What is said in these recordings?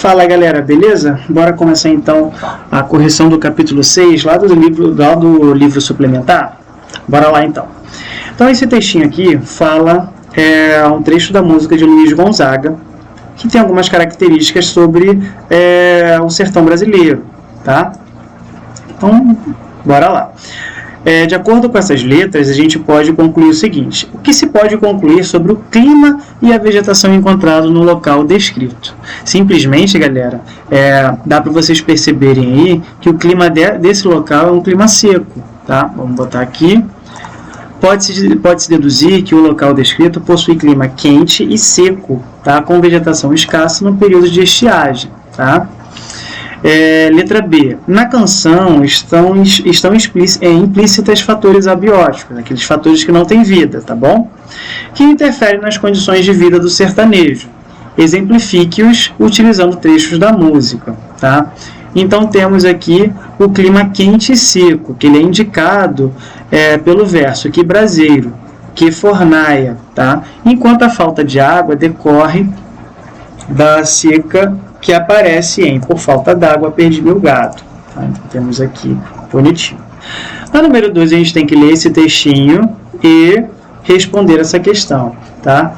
Fala galera, beleza? Bora começar então a correção do capítulo 6 lá do livro suplementar? Bora lá então. Então esse textinho aqui fala um trecho da música de Luiz Gonzaga, que tem algumas características sobre o sertão brasileiro, tá? Então, bora lá. De acordo com essas letras, a gente pode concluir o seguinte: o que se pode concluir sobre o clima e a vegetação encontrado no local descrito? Simplesmente, galera, dá para vocês perceberem aí que o clima desse local é um clima seco, tá? Vamos botar aqui. Pode-se deduzir que o local descrito possui clima quente e seco, tá? Com vegetação escassa no período de estiagem, tá? Letra B. Na canção estão implícitas fatores abióticos, aqueles fatores que não têm vida, tá bom? Que interferem nas condições de vida do sertanejo. Exemplifique-os utilizando trechos da música, tá? Então temos aqui o clima quente e seco, que ele é indicado pelo verso que braseiro, que fornaia, tá? Enquanto a falta de água decorre da seca que aparece em por falta d'água perdi meu gado. Tá? Então, temos aqui bonitinho. Na número 2 a gente tem que ler esse textinho e responder essa questão. Tá?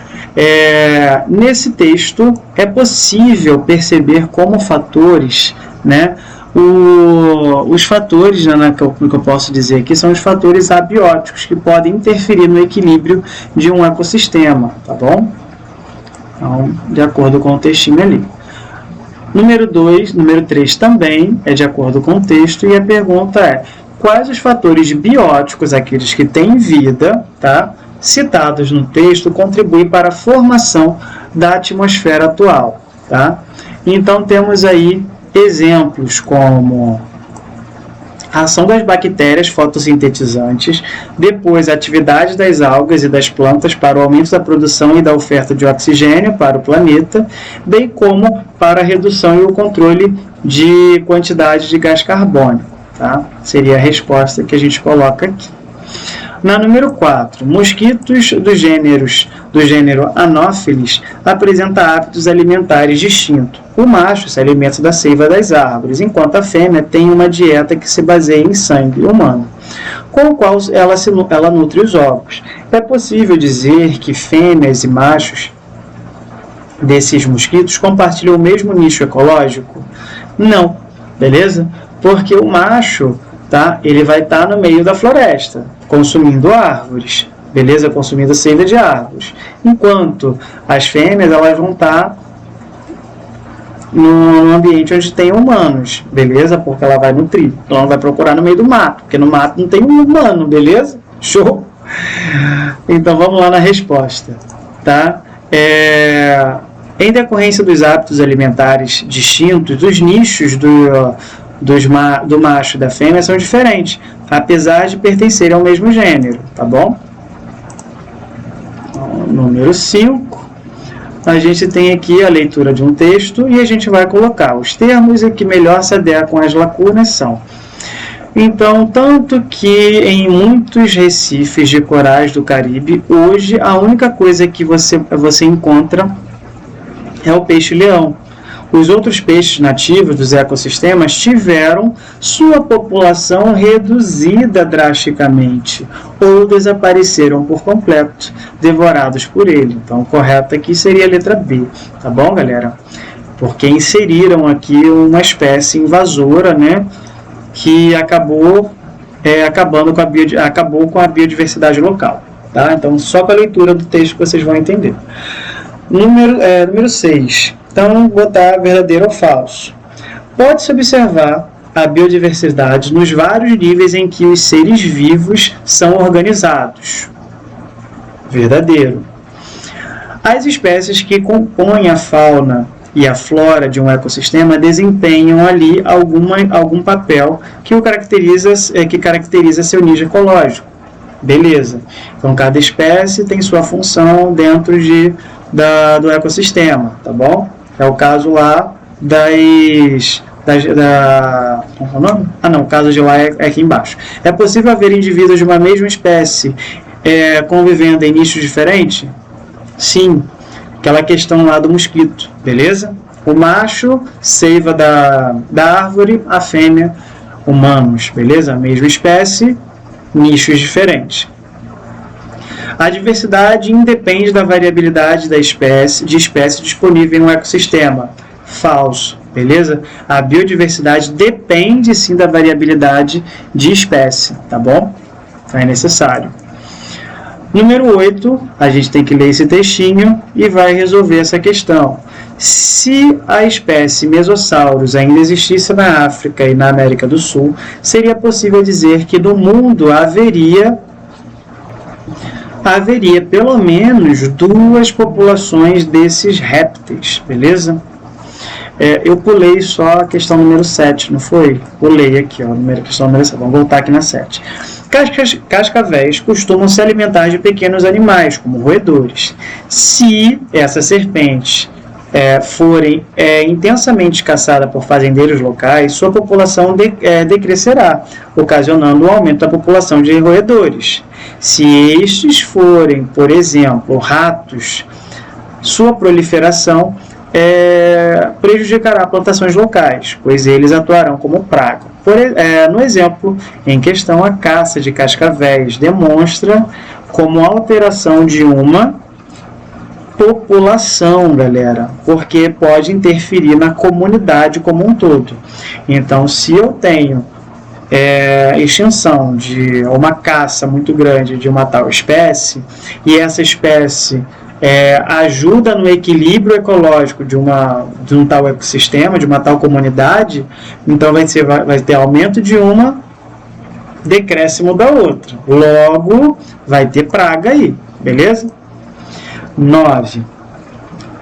Nesse texto é possível perceber como fatores, né, os fatores, né, que eu posso dizer aqui, são os fatores abióticos que podem interferir no equilíbrio de um ecossistema. Tá bom? Então, de acordo com o textinho ali. Número 3 também é de acordo com o texto, e a pergunta é: quais os fatores bióticos, aqueles que têm vida, tá, citados no texto, contribuem para a formação da atmosfera atual? Tá? Então temos aí exemplos como a ação das bactérias fotossintetizantes, depois a atividade das algas e das plantas para o aumento da produção e da oferta de oxigênio para o planeta, bem como para a redução e o controle de quantidade de gás carbônico. Tá? Seria a resposta que a gente coloca aqui. Na número 4, mosquitos do gênero Anopheles apresentam hábitos alimentares distintos. O macho se alimenta da seiva das árvores, enquanto a fêmea tem uma dieta que se baseia em sangue humano, com o qual ela nutre os ovos. É possível dizer que fêmeas e machos desses mosquitos compartilham o mesmo nicho ecológico? Não, beleza? Porque o macho, tá, ele vai estar no meio da floresta, consumindo árvores, beleza? Consumindo seiva de árvores. Enquanto as fêmeas, elas vão estar no ambiente onde tem humanos, beleza? Porque ela vai nutrir. Então ela vai procurar no meio do mato, porque no mato não tem um humano, beleza? Show? Então vamos lá na resposta, tá? Em decorrência dos hábitos alimentares distintos, os nichos do macho e da fêmea são diferentes, apesar de pertencerem ao mesmo gênero, tá bom? Número 5, a gente tem aqui a leitura de um texto e a gente vai colocar os termos que melhor se adequam às lacunas são. Então, tanto que em muitos recifes de corais do Caribe, hoje a única coisa que você encontra é o peixe-leão. Os outros peixes nativos dos ecossistemas tiveram sua população reduzida drasticamente ou desapareceram por completo, devorados por ele. Então, o correto aqui seria a letra B, tá bom, galera? Porque inseriram aqui uma espécie invasora, né, que acabou com a biodiversidade local. Tá? Então, só com a leitura do texto que vocês vão entender. Número 6. Então, botar verdadeiro ou falso. Pode-se observar a biodiversidade nos vários níveis em que os seres vivos são organizados. Verdadeiro. As espécies que compõem a fauna e a flora de um ecossistema desempenham ali algum papel que caracteriza seu nicho ecológico. Beleza. Então, cada espécie tem sua função dentro do ecossistema, tá bom? É o caso lá como é o nome? O caso de lá é aqui embaixo. É possível haver indivíduos de uma mesma espécie convivendo em nichos diferentes? Sim. Aquela questão lá do mosquito, beleza? O macho, seiva da árvore, a fêmea, humanos, beleza? Mesma espécie, nichos diferentes. A diversidade independe da variabilidade de espécie disponível em um ecossistema. Falso, beleza? A biodiversidade depende sim da variabilidade de espécie, tá bom? Então é necessário. Número 8, a gente tem que ler esse textinho e vai resolver essa questão. Se a espécie Mesosaurus ainda existisse na África e na América do Sul, seria possível dizer que no mundo haveria pelo menos 2 populações desses répteis, beleza? Eu pulei só a questão número 7, não foi? Pulei aqui, ó, questão número 7. Vamos voltar aqui na 7. Cascavéis costumam se alimentar de pequenos animais, como roedores. Se essas serpentes forem intensamente caçadas por fazendeiros locais, sua população decrescerá, ocasionando o aumento da população de roedores. Se estes forem, por exemplo, ratos, sua proliferação prejudicará plantações locais, pois eles atuarão como praga. No exemplo em questão, a caça de cascavéis demonstra como alteração de uma população, galera, porque pode interferir na comunidade como um todo. Então, se eu tenho extinção de uma caça muito grande de uma tal espécie, e essa espécie ajuda no equilíbrio ecológico de um tal ecossistema, de uma tal comunidade, então vai ter aumento de uma, decréscimo da outra. Logo, vai ter praga aí, beleza? 9.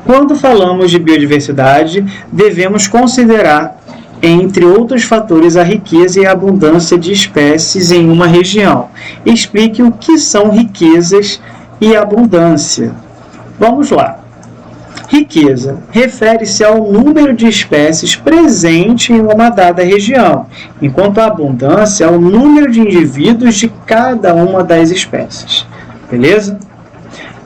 Quando falamos de biodiversidade, devemos considerar, entre outros fatores, a riqueza e a abundância de espécies em uma região. Explique o que são riquezas e abundância. Vamos lá. Riqueza refere-se ao número de espécies presente em uma dada região, enquanto a abundância é o número de indivíduos de cada uma das espécies. Beleza?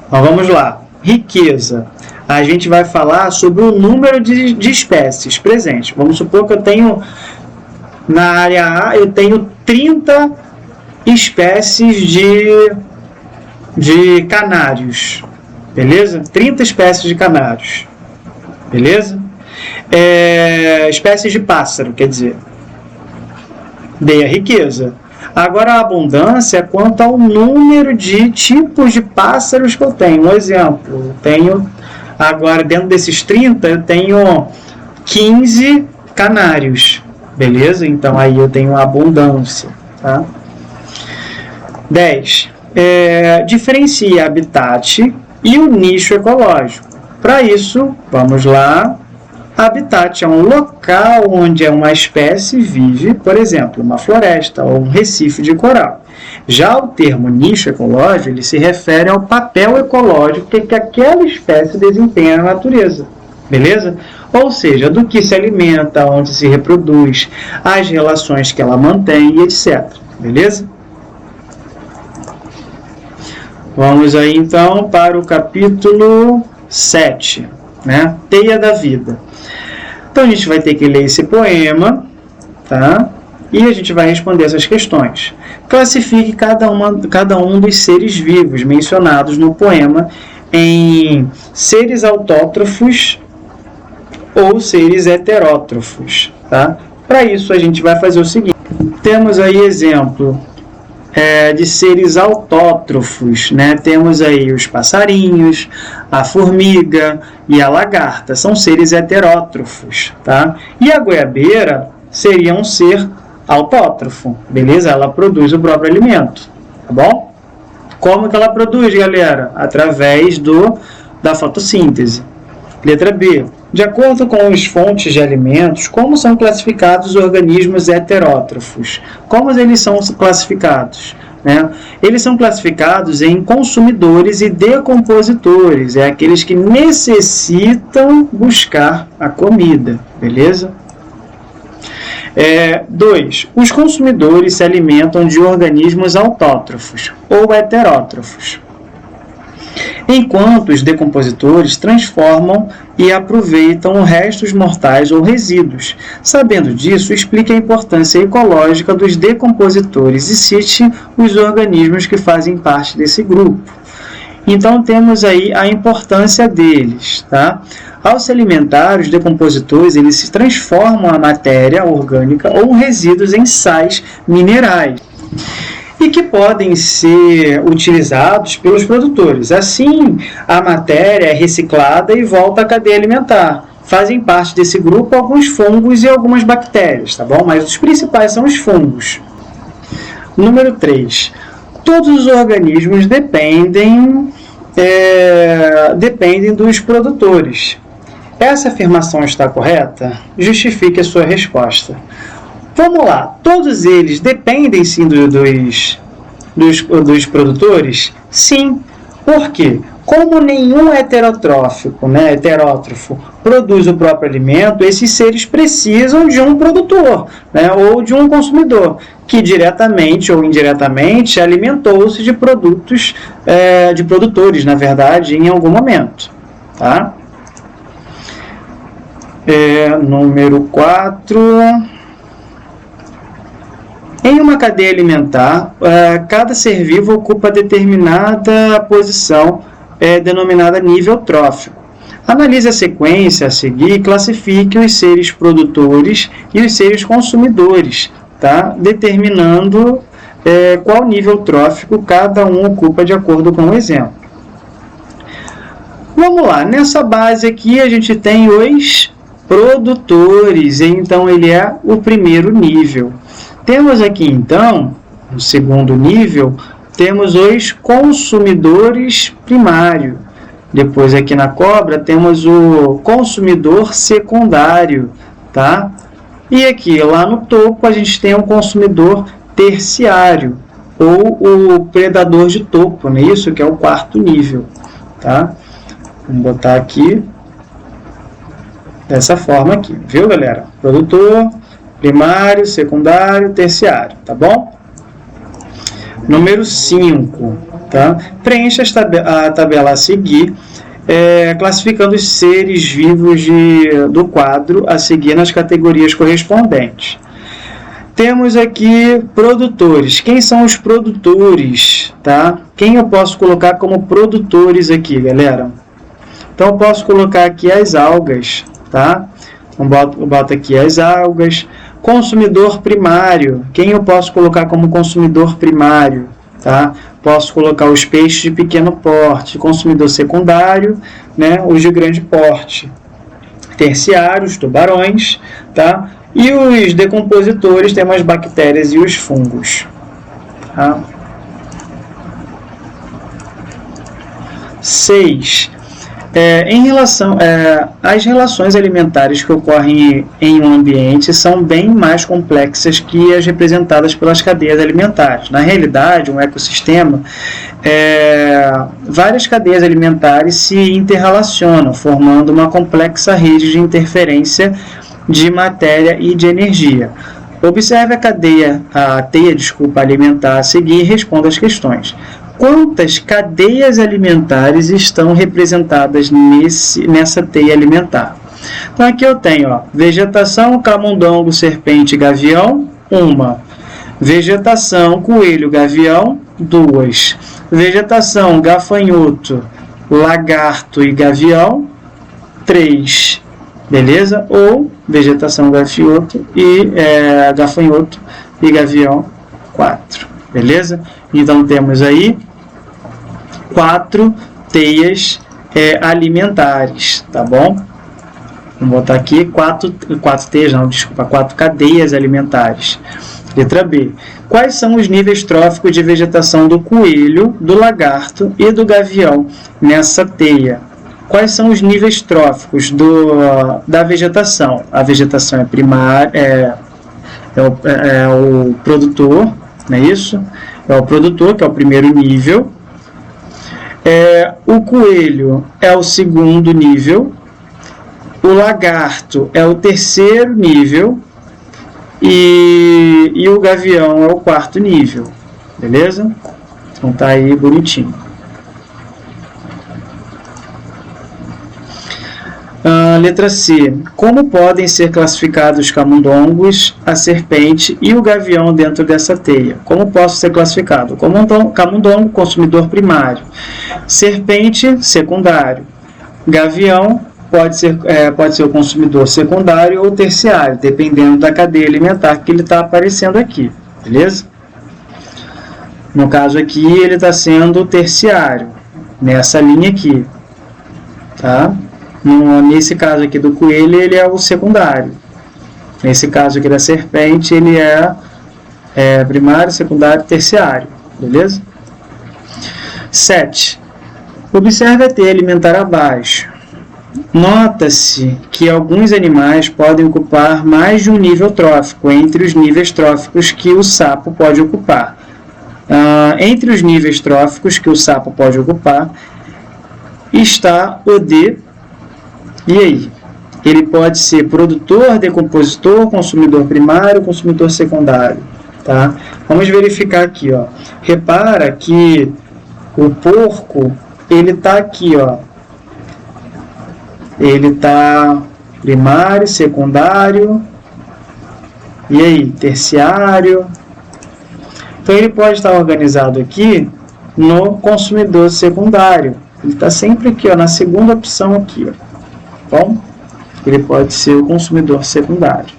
Então vamos lá. Riqueza. A gente vai falar sobre o número de espécies presentes. Vamos supor que eu tenho, na área A, eu tenho 30 espécies de canários. Beleza? 30 espécies de canários. Beleza? Espécies de pássaro, quer dizer. Dei a riqueza. Agora, a abundância é quanto ao número de tipos de pássaros que eu tenho. Um exemplo, agora, dentro desses 30, eu tenho 15 canários. Beleza? Então, aí eu tenho abundância. Tá? 10. Diferencie habitat e o nicho ecológico. Para isso, vamos lá. Habitat é um local onde uma espécie vive, por exemplo, uma floresta ou um recife de coral. Já o termo nicho ecológico, ele se refere ao papel ecológico que aquela espécie desempenha na natureza. Beleza? Ou seja, do que se alimenta, onde se reproduz, as relações que ela mantém, etc. Beleza? Vamos aí então para o capítulo 7, né? Teia da Vida. Então a gente vai ter que ler esse poema, tá? E a gente vai responder essas questões. Classifique cada um dos seres vivos mencionados no poema em seres autótrofos ou seres heterótrofos, tá? Para isso a gente vai fazer o seguinte. Temos aí exemplo de seres autótrofos, né? Temos aí os passarinhos, a formiga e a lagarta, são seres heterótrofos, tá? E a goiabeira seria um ser autótrofo, beleza? Ela produz o próprio alimento, tá bom? Como que ela produz, galera? Através da fotossíntese. Letra B. De acordo com as fontes de alimentos, como são classificados os organismos heterótrofos? Como eles são classificados? Né? Eles são classificados em consumidores e decompositores, aqueles que necessitam buscar a comida, beleza? 2. Os consumidores se alimentam de organismos autótrofos ou heterótrofos. enquanto os decompositores transformam e aproveitam restos mortais ou resíduos. Sabendo disso, explique a importância ecológica dos decompositores e cite os organismos que fazem parte desse grupo. Então, temos aí a importância deles, tá? Ao se alimentar, os decompositores eles se transformam a matéria orgânica ou resíduos em sais minerais e que podem ser utilizados pelos produtores. Assim, a matéria é reciclada e volta à cadeia alimentar. Fazem parte desse grupo alguns fungos e algumas bactérias, tá bom? Mas os principais são os fungos. Número 3. Todos os organismos dependem dos produtores. Essa afirmação está correta? Justifique a sua resposta. Vamos lá. Todos eles dependem sim dos produtores? Sim. Por quê? Como nenhum heterótrofo produz o próprio alimento, esses seres precisam de um produtor, ou de um consumidor, que diretamente ou indiretamente alimentou-se de produtores, na verdade, em algum momento. Tá? Número 4. Em uma cadeia alimentar, cada ser vivo ocupa determinada posição, denominada nível trófico. Analise a sequência a seguir e classifique os seres produtores e os seres consumidores, tá? Determinando qual nível trófico cada um ocupa de acordo com o exemplo. Vamos lá, nessa base aqui a gente tem os produtores, então ele é o primeiro nível. Temos aqui então, no segundo nível, temos os consumidores primários. Depois aqui na cobra temos o consumidor secundário, tá? E aqui lá no topo a gente tem um consumidor terciário, ou o predador de topo, né? Isso que é o quarto nível, tá? Vamos botar aqui dessa forma aqui, viu, galera? Produtor, primário, secundário, terciário, tá bom? Número 5, tá? Preencha a tabela a seguir, classificando os seres vivos do quadro a seguir nas categorias correspondentes. Temos aqui produtores. Quem são os produtores, tá? Quem eu posso colocar como produtores aqui, galera? Então, eu posso colocar aqui as algas, tá? Então, boto aqui as algas. Consumidor primário. Quem eu posso colocar como consumidor primário? Tá? Posso colocar os peixes de pequeno porte. Consumidor secundário, né? Os de grande porte. Terciários, tubarões, tá? E os decompositores, temos as bactérias e os fungos. Tá? 6. Em relação às relações alimentares que ocorrem em um ambiente são bem mais complexas que as representadas pelas cadeias alimentares. Na realidade, um ecossistema, várias cadeias alimentares se interrelacionam, formando uma complexa rede de interferência de matéria e de energia. Observe a teia alimentar a seguir e responda as questões. Quantas cadeias alimentares estão representadas nessa teia alimentar? Então, aqui eu tenho vegetação, camundongo, serpente, gavião, 1. Vegetação, coelho, gavião, 2. Vegetação, gafanhoto, lagarto e gavião, 3. Beleza? Ou vegetação, gafanhoto e gavião, 4. Beleza? Então, temos aí 4 teias alimentares, tá bom? Vamos botar aqui 4 cadeias alimentares. Letra B. Quais são os níveis tróficos de vegetação do coelho, do lagarto e do gavião nessa teia? Quais são os níveis tróficos da vegetação? A vegetação é primária, é o produtor, não é isso? É o produtor, que é o primeiro nível. O coelho é o segundo nível. O lagarto é o terceiro nível. E o gavião é o quarto nível. Beleza? Então tá aí bonitinho. Letra C. Como podem ser classificados os camundongos, a serpente e o gavião dentro dessa teia? Como posso ser classificado? Camundongo, consumidor primário. Serpente, secundário. Gavião, pode ser o consumidor secundário ou terciário, dependendo da cadeia alimentar que ele está aparecendo aqui. Beleza? No caso aqui, ele está sendo terciário, nessa linha aqui. Tá? Nesse caso aqui do coelho, ele é o secundário. Nesse caso aqui da serpente, ele é primário, secundário, terciário. Beleza? 7. Observe a teia alimentar abaixo. Nota-se que alguns animais podem ocupar mais de um nível trófico entre os níveis tróficos que o sapo pode ocupar. Entre os níveis tróficos que o sapo pode ocupar está o de... E aí? Ele pode ser produtor, decompositor, consumidor primário, consumidor secundário. Tá? Vamos verificar aqui. Ó. Repara que o porco, ele está aqui. Ó. Ele está primário, secundário, e aí? Terciário. Então, ele pode estar organizado aqui no consumidor secundário. Ele está sempre aqui, ó, na segunda opção aqui. Ó. Bom, ele pode ser o consumidor secundário.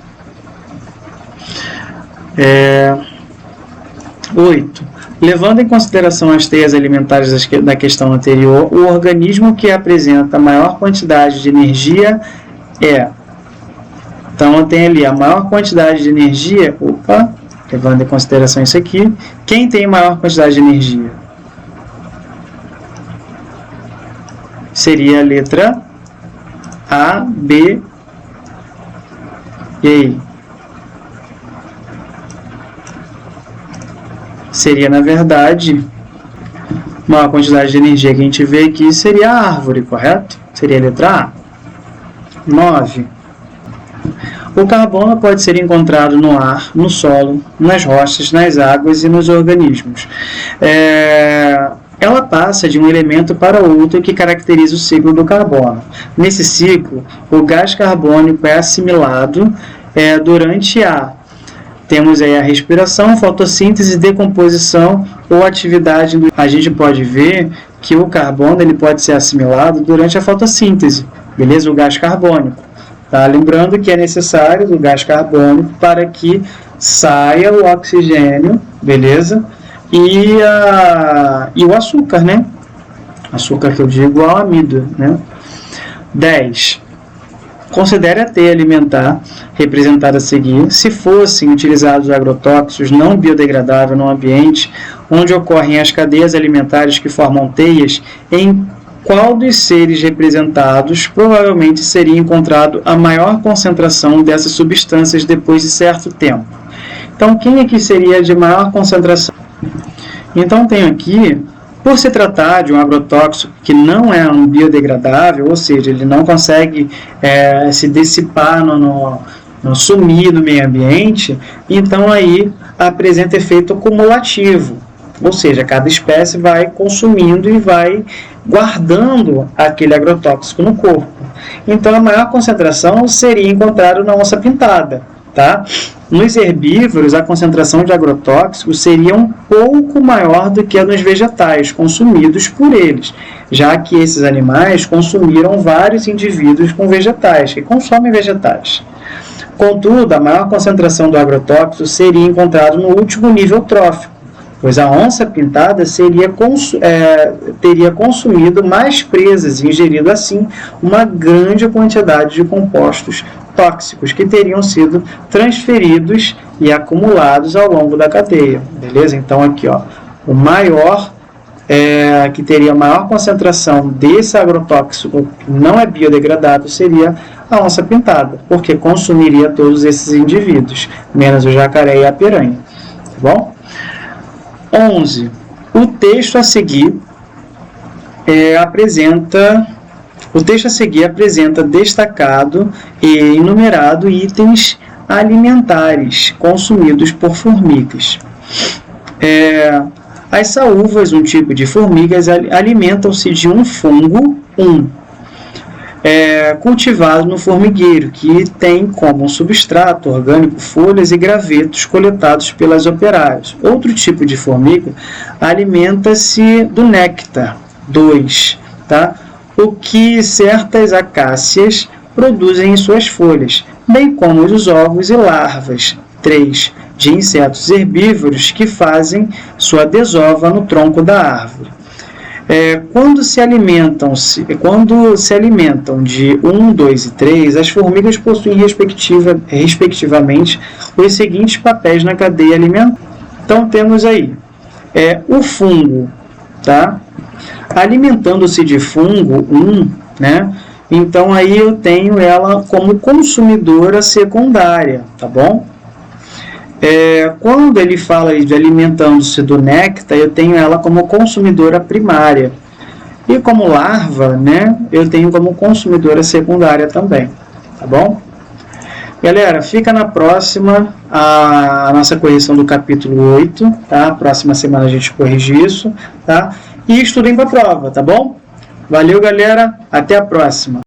8. Levando em consideração as teias alimentares da questão anterior, o organismo que apresenta maior quantidade de energia é... Então, eu tenho ali a maior quantidade de energia... levando em consideração isso aqui. Quem tem maior quantidade de energia? Seria a letra A, B, e aí? Seria, na verdade, maior quantidade de energia que a gente vê aqui seria a árvore, correto? Seria a letra A. 9. O carbono pode ser encontrado no ar, no solo, nas rochas, nas águas e nos organismos. Ela passa de um elemento para outro que caracteriza o ciclo do carbono. Nesse ciclo, o gás carbônico é assimilado durante temos aí a respiração, fotossíntese, decomposição ou atividade. A gente pode ver que o carbono ele pode ser assimilado durante a fotossíntese, beleza? O gás carbônico. Tá? Lembrando que é necessário o gás carbônico para que saia o oxigênio, beleza? E o açúcar, né? Açúcar que eu digo ao amido, né? 10. Considere a teia alimentar representada a seguir se fossem utilizados agrotóxicos não biodegradáveis no ambiente onde ocorrem as cadeias alimentares que formam teias, em qual dos seres representados provavelmente seria encontrado a maior concentração dessas substâncias depois de certo tempo. Então, quem aqui seria de maior concentração? Então, tenho aqui, por se tratar de um agrotóxico que não é um biodegradável, ou seja, ele não consegue se dissipar, sumir no meio ambiente, então aí apresenta efeito cumulativo, ou seja, cada espécie vai consumindo e vai guardando aquele agrotóxico no corpo. Então, a maior concentração seria encontrada na onça pintada. Tá? Nos herbívoros, a concentração de agrotóxicos seria um pouco maior do que a nos vegetais consumidos por eles, já que esses animais consumiram vários indivíduos com vegetais, que consomem vegetais. Contudo, a maior concentração do agrotóxico seria encontrada no último nível trófico, pois a onça pintada teria consumido mais presas e ingerido assim uma grande quantidade de compostos tóxicos que teriam sido transferidos e acumulados ao longo da cadeia, beleza? Então aqui, ó, o maior que teria maior concentração desse agrotóxico que não é biodegradável seria a onça pintada, porque consumiria todos esses indivíduos, menos o jacaré e a piranha, tá bom? 11. O texto a seguir apresenta destacado e enumerado itens alimentares consumidos por formigas. As saúvas, um tipo de formigas, alimentam-se de um fungo, cultivado no formigueiro, que tem como substrato orgânico folhas e gravetos coletados pelas operárias. Outro tipo de formiga alimenta-se do néctar. 2. Tá? O que certas acácias produzem em suas folhas, bem como os ovos e larvas. 3. De insetos herbívoros que fazem sua desova no tronco da árvore. Quando se alimentam de 1, 2 e 3, as formigas possuem respectivamente os seguintes papéis na cadeia alimentar. Então temos aí o fungo, tá? Alimentando-se de fungo, né? Então aí eu tenho ela como consumidora secundária, tá bom? Quando ele fala de alimentando-se do néctar, eu tenho ela como consumidora primária. E como larva, né, eu tenho como consumidora secundária também. Tá bom? Galera, fica na próxima a nossa correção do capítulo 8. Tá? Próxima semana a gente corrige isso. Tá? E estudem para a prova, tá bom? Valeu, galera. Até a próxima.